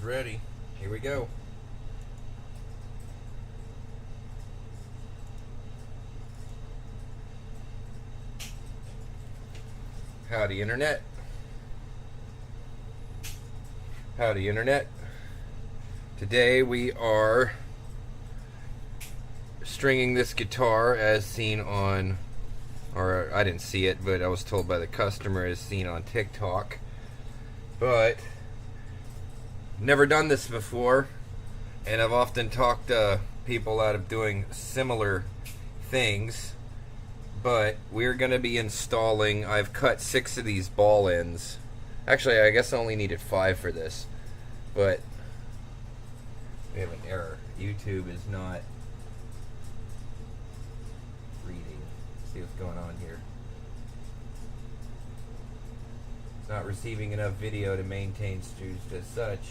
Ready. Here we go. Howdy, Internet. Howdy, Internet. Today we are stringing this guitar as seen on, or I didn't see it, but I was told by the customer as seen on TikTok. But never done this before, and I've often talked people out of doing similar things. But we're going to be installing, I've cut 6 of these ball ends. Actually, I guess I only needed 5 for this. But we have an error. YouTube is not reading. Let's see what's going on here. It's not receiving enough video to maintain streams as such.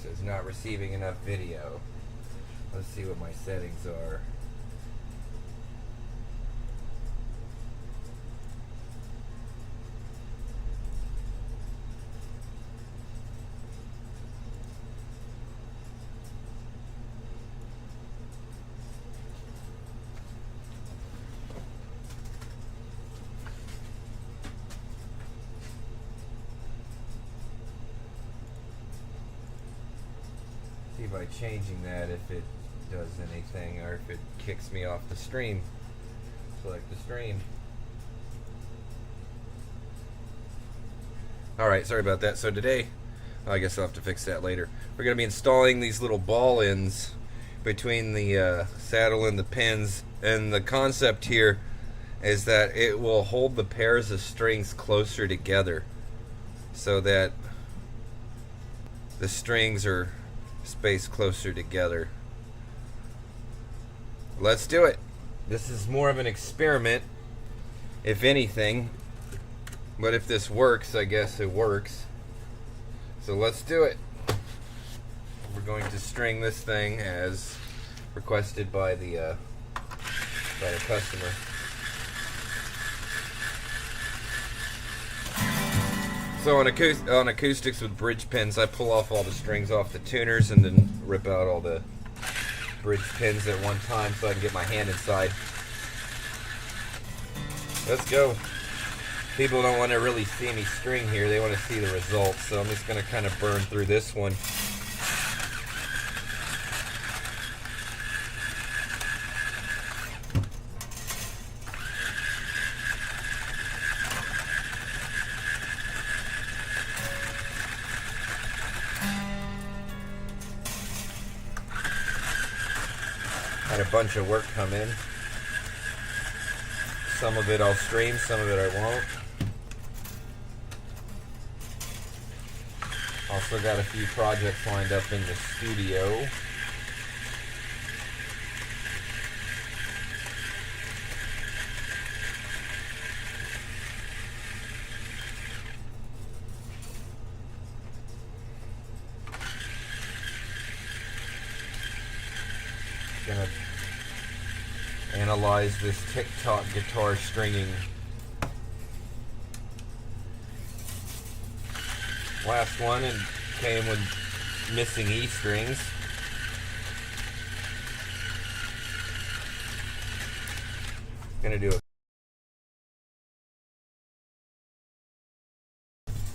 Says not receiving enough video. Let's see what my settings are. See by changing that if it does anything or if it kicks me off the stream. Select the stream. Alright, sorry about that. So today, I guess I'll have to fix that later. We're going to be installing these little ball ends between the saddle and the pins. And the concept here is that it will hold the pairs of strings closer together so that the strings are spaced closer together. Let's do it. This is more of an experiment, if anything. But if this works, I guess it works. So let's do it. We're going to string this thing as requested by the customer. So on acoustics with bridge pins, I pull off all the strings off the tuners and then rip out all the bridge pins at one time so I can get my hand inside. Let's go. People don't want to really see me string here, they want to see the results, so I'm just going to kind of burn through this one. Had a bunch of work come in. Some of it I'll stream, some of it I won't. Also got a few projects lined up in the studio. Gonna analyze this TikTok guitar stringing. Last one and came with missing E strings. Gonna do a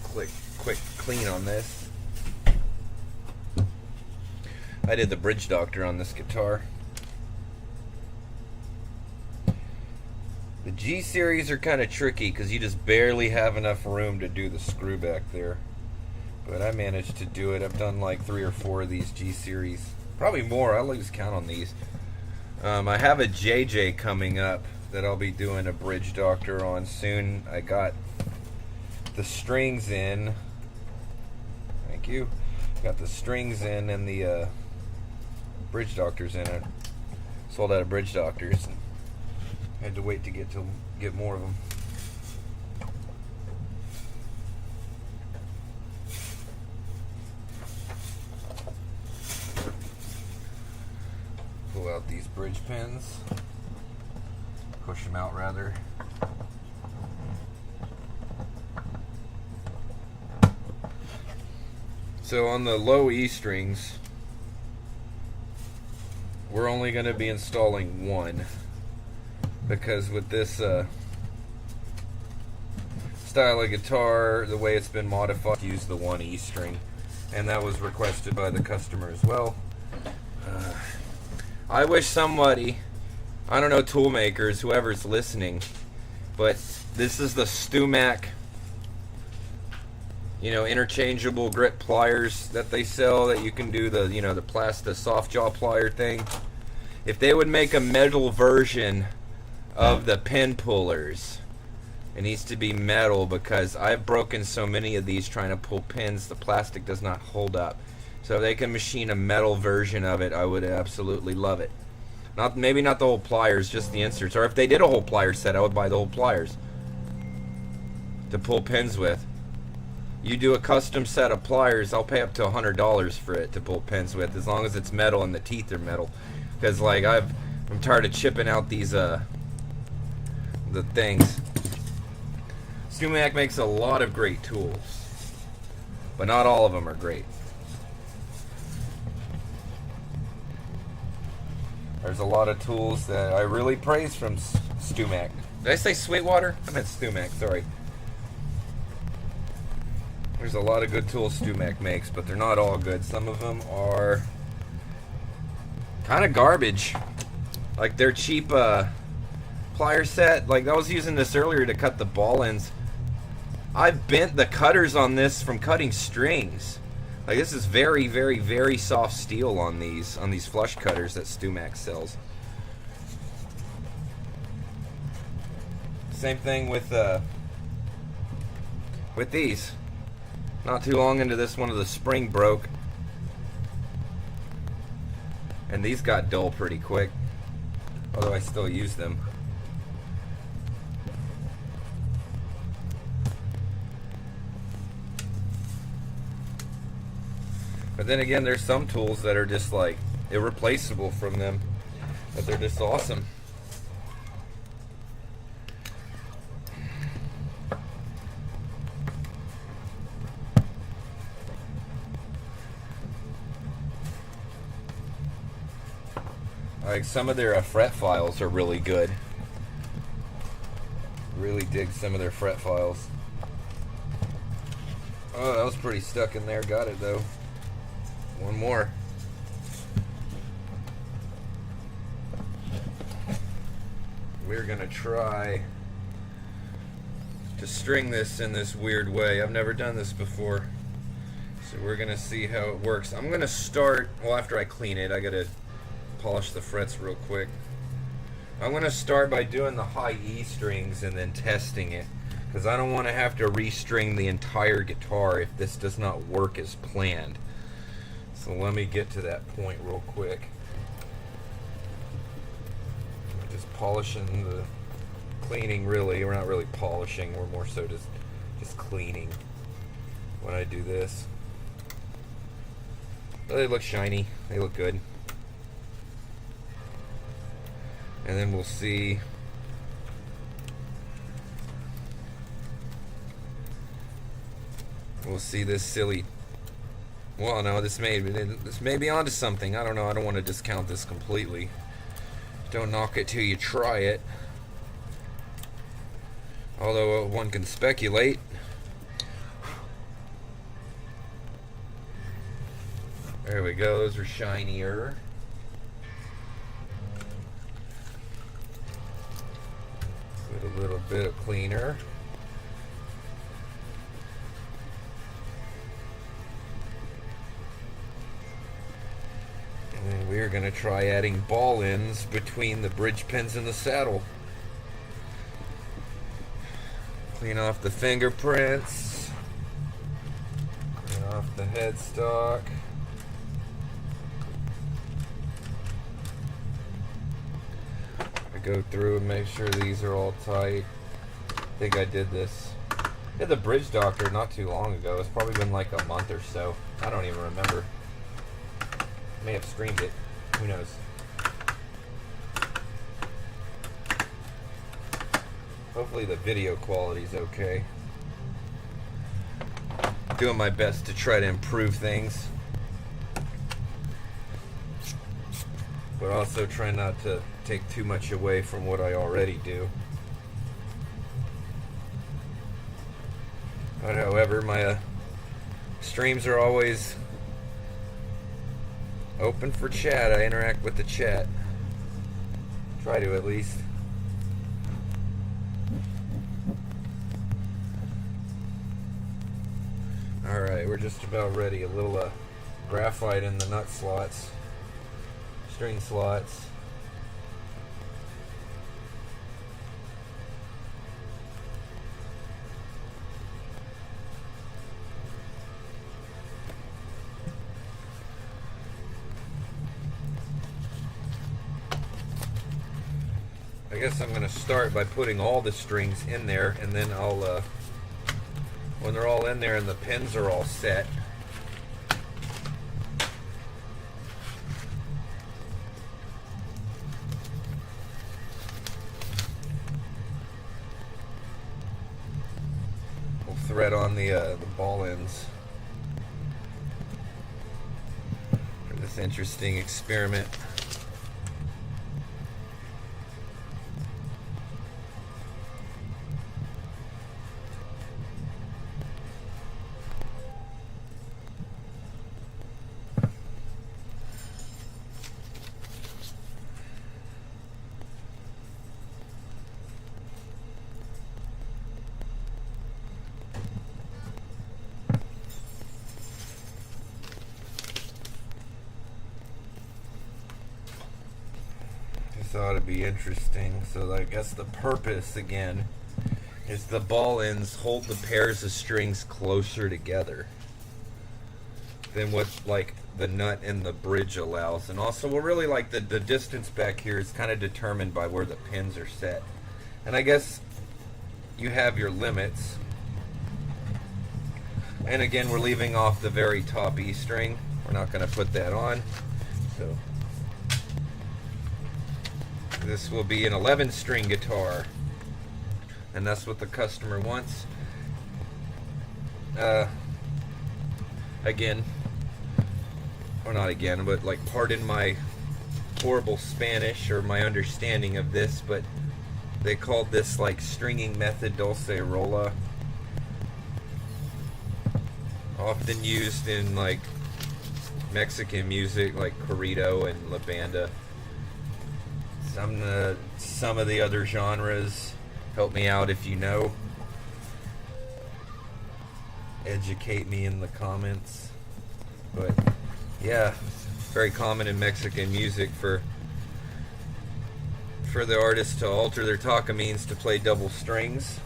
quick clean on this. I did the Bridge Doctor on this guitar. The G series are kind of tricky because you just barely have enough room to do the screw back there. But I managed to do it. I've done like 3 or 4 of these G series. Probably more. I'll lose count on these. I have a JJ coming up that I'll be doing a Bridge Doctor on soon. I got the strings in. Thank you. Got the strings in and the Bridge Doctors in it. Sold out of Bridge Doctors. Had to wait to get more of them. Pull out these bridge pins. push them out rather. So on the low E strings, we're only going to be installing one, because with this style of guitar, the way it's been modified, use the one E string, and that was requested by the customer as well. I wish somebody, I don't know, tool makers, whoever's listening, but this is the StewMac, you know, interchangeable grit pliers that they sell, that you can do the, you know, the plastic soft jaw plier thing. If they would make a metal version of the pin pullers, it needs to be metal, because I've broken so many of these trying to pull pins, the plastic does not hold up. So if they can machine a metal version of it, I would absolutely love it. Maybe not the whole pliers, just the inserts. Or if they did a whole plier set, I would buy the whole pliers to pull pins with. You do a custom set of pliers, I'll pay up to $100 for it to pull pins with, as long as it's metal and the teeth are metal. Because like I'm tired of chipping out these the things. StewMac makes a lot of great tools, but not all of them are great. There's a lot of tools that I really praise from StewMac. Did I say Sweetwater? I meant StewMac, sorry. There's a lot of good tools StewMac makes, but they're not all good. Some of them are kind of garbage. Like their cheap plier set, like I was using this earlier to cut the ball ends. I've bent the cutters on this from cutting strings. Like this is very, very, very soft steel on these flush cutters that StewMac sells. Same thing with these. Not too long into this one, of the spring broke, and these got dull pretty quick, although I still use them. But then again, there's some tools that are just like irreplaceable from them, but they're just awesome. Like some of their fret files are really good. Really dig some of their fret files. Oh, that was pretty stuck in there. Got it though. One more. We're gonna try to string this in this weird way. I've never done this before, so we're gonna see how it works. I'm gonna start, well, after I clean it, I gotta polish the frets real quick. I'm gonna start by doing the high E strings and then testing it, because I don't want to have to restring the entire guitar if this does not work as planned. So let me get to that point real quick. I'm just polishing the cleaning, really. We're not really polishing, we're more so just cleaning when I do this. But they look shiny, they look good. And then we'll see this silly, well, no, this may be onto something. I don't know. I don't want to discount this completely. Don't knock it till you try it. Although one can speculate. There we go. Those are shinier. Get a little bit of cleaner. And we're going to try adding ball ends between the bridge pins and the saddle. Clean off the fingerprints. Clean off the headstock. I go through and make sure these are all tight. I think I did this. I did the Bridge Doctor not too long ago. It's probably been like a month or so. I don't even remember. May have streamed it. Who knows? Hopefully the video quality is okay. Doing my best to try to improve things, but also try not to take too much away from what I already do. But however, my streams are always open for chat. I interact with the chat. Try to, at least. Alright, we're just about ready. A little graphite in the nut slots, string slots. I guess I'm going to start by putting all the strings in there, and then I'll, when they're all in there and the pins are all set, we'll thread on the ball ends for this interesting experiment. Ought to be interesting. So I guess the purpose again is the ball ends hold the pairs of strings closer together than what like the nut and the bridge allows. And also we're really like the distance back here is kind of determined by where the pins are set. And I guess you have your limits. And again, we're leaving off the very top E string. We're not going to put that on. So this will be an 11-string guitar, and that's what the customer wants. Again, or not again, but like, pardon my horrible Spanish or my understanding of this, but they called this like stringing method dulcerola, often used in like Mexican music like corrido and la banda. Some of the other genres, help me out if you know. Educate me in the comments. But yeah, very common in Mexican music for the artist to alter their tocamines to play double strings.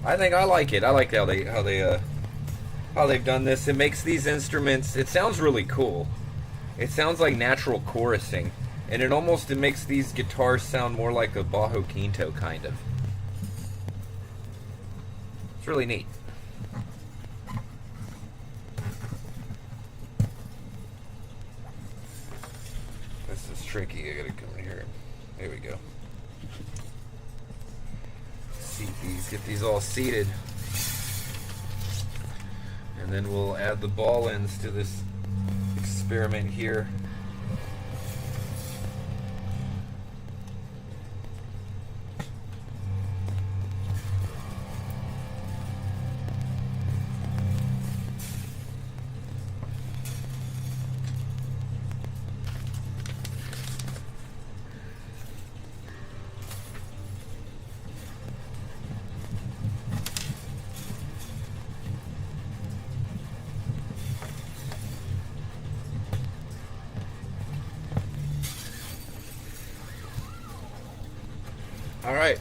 I think I like it. I like how they've done this. It makes these instruments. It sounds really cool. It sounds like natural chorusing, and it makes these guitars sound more like a Bajo Quinto kind of. It's really neat. This is tricky. I gotta come in here. There we go. Seat these, get these all seated, and then we'll add the ball ends to this experiment here. Alright,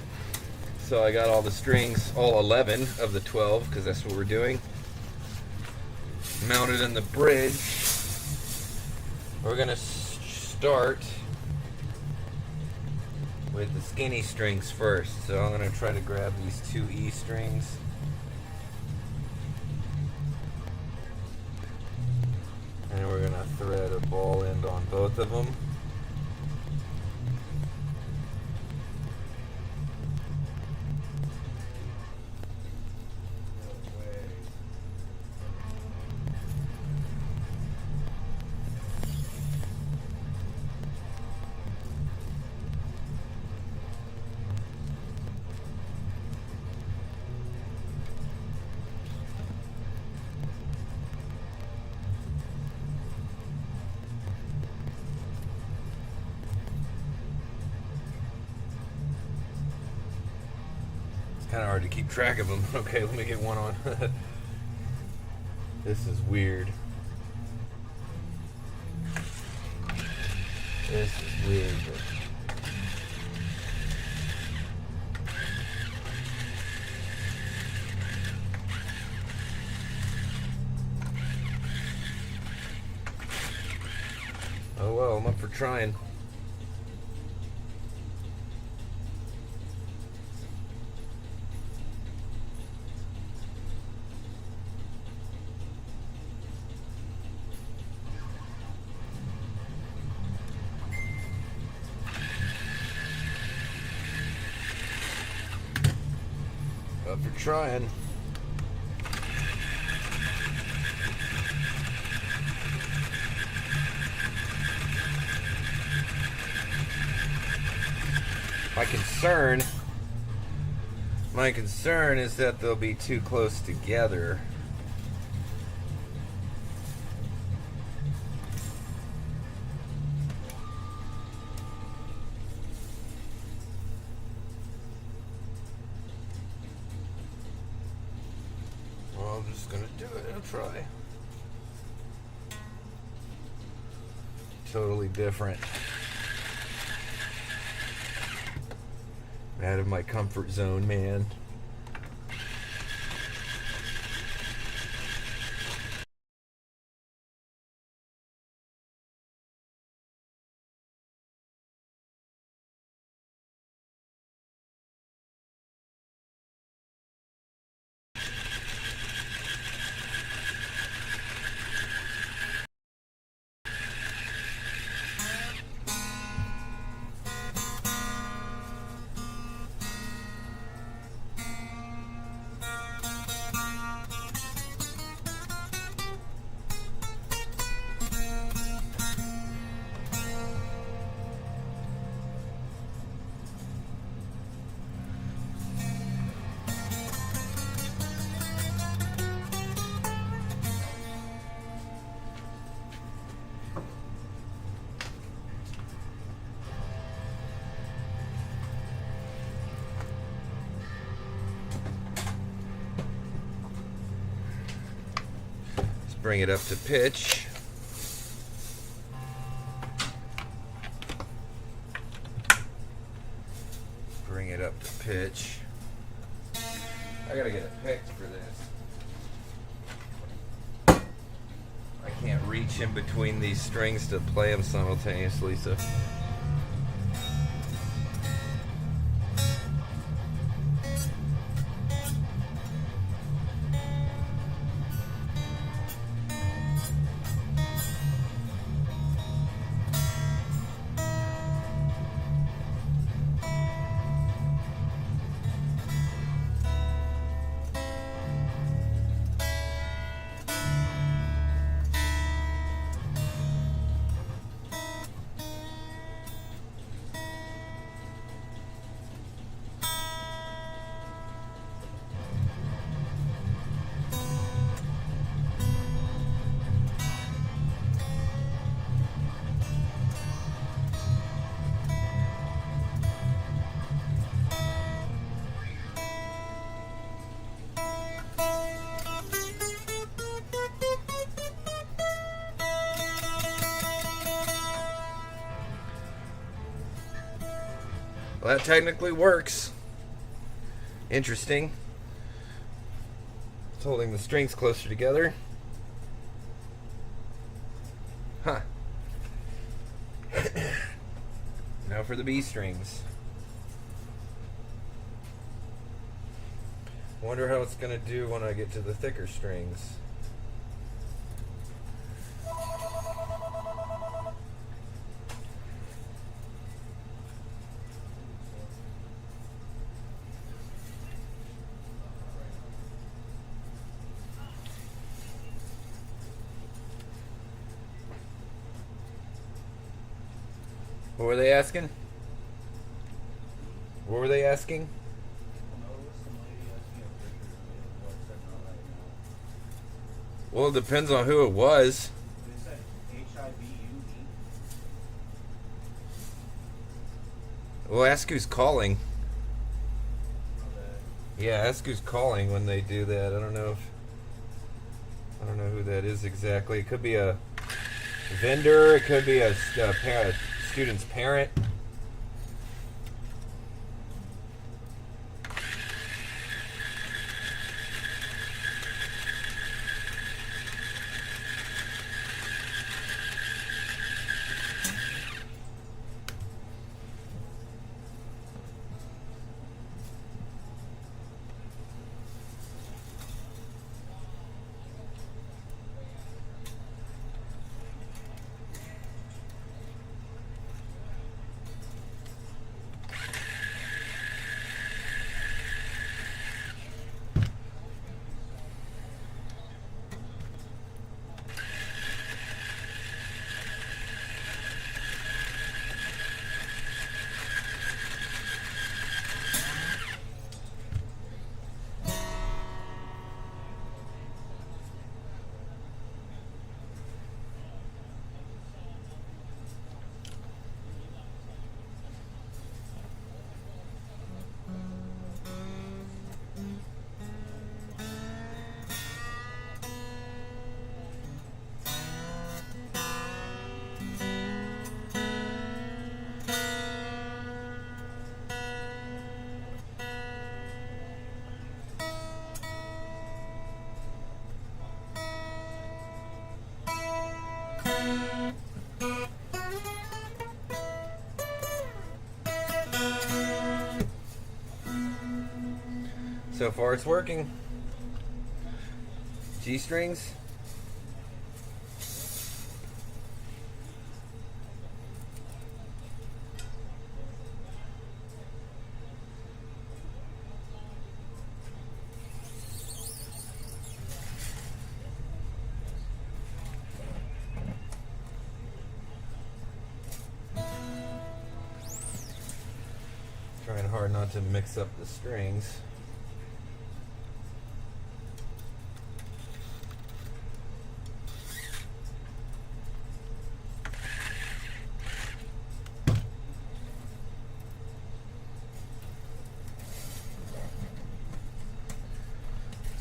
so I got all the strings, all 11 of the 12, because that's what we're doing, mounted in the bridge. We're going to start with the skinny strings first. So I'm going to try to grab these two E strings. And we're going to thread a ball end on both of them. Kind of hard to keep track of them. Okay, let me get one on. This is weird. This is weird. Oh well, I'm up for trying. Up for trying. My concern is that they'll be too close together. Well, I'm just gonna do it. I'll try. Totally different. Out of my comfort zone, man. Bring it up to pitch. Bring it up to pitch. I gotta get a pick for this. I can't reach in between these strings to play them simultaneously, so. Well, that technically works. Interesting. It's holding the strings closer together. Huh. Now for the B strings. Wonder how it's going to do when I get to the thicker strings. What were they asking? What were they asking? Well, it depends on who it was. They said HIVUD. Well, ask who's calling. Okay. Yeah, ask who's calling when they do that. I don't know who that is exactly. It could be a vendor. It could be a student's parent. So far it's working. G-strings. Trying hard not to mix up the strings.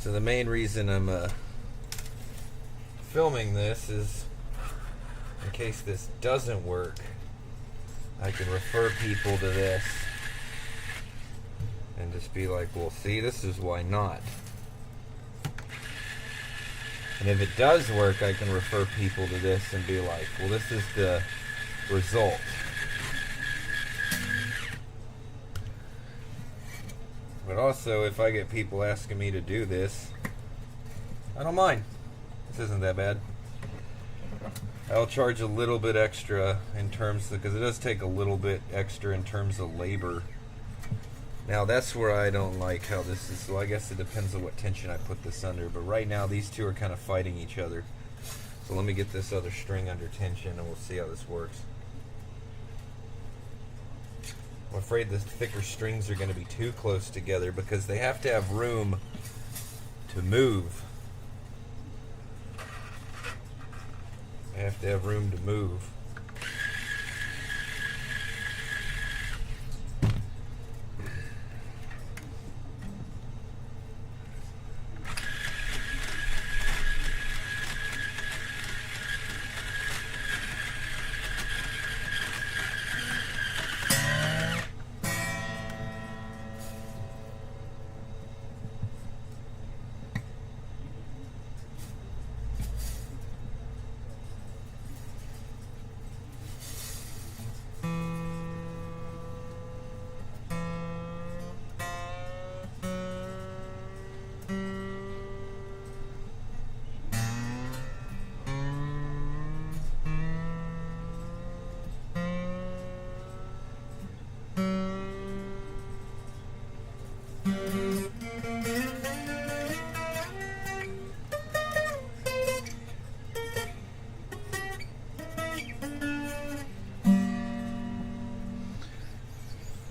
So the main reason I'm filming this is in case this doesn't work, I can refer people to this and just be like, well, see, this is why not. And if it does work, I can refer people to this and be like, well, this is the result. But also, if I get people asking me to do this, I don't mind. This isn't that bad. I'll charge a little bit extra in terms of, because it does take a little bit extra in terms of labor. Now that's where I don't like how this is. So I guess it depends on what tension I put this under. But right now these two are kind of fighting each other. So let me get this other string under tension and we'll see how this works. I'm afraid the thicker strings are going to be too close together because they have to have room to move. They have to have room to move.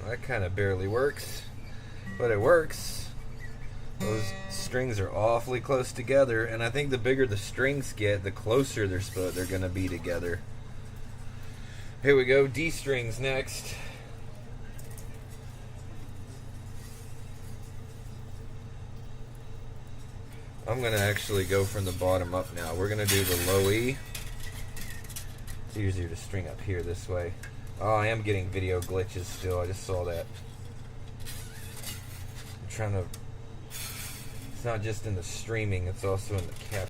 That kind of barely works, but it works. Those strings are awfully close together, and I think the bigger the strings get, the closer they're going to be together. Here we go, D strings next. I'm going to actually go from the bottom up now. We're going to do the low E. It's easier to string up here this way. Oh, I am getting video glitches still. I just saw that. I'm trying to... It's not just in the streaming, it's also in the cap.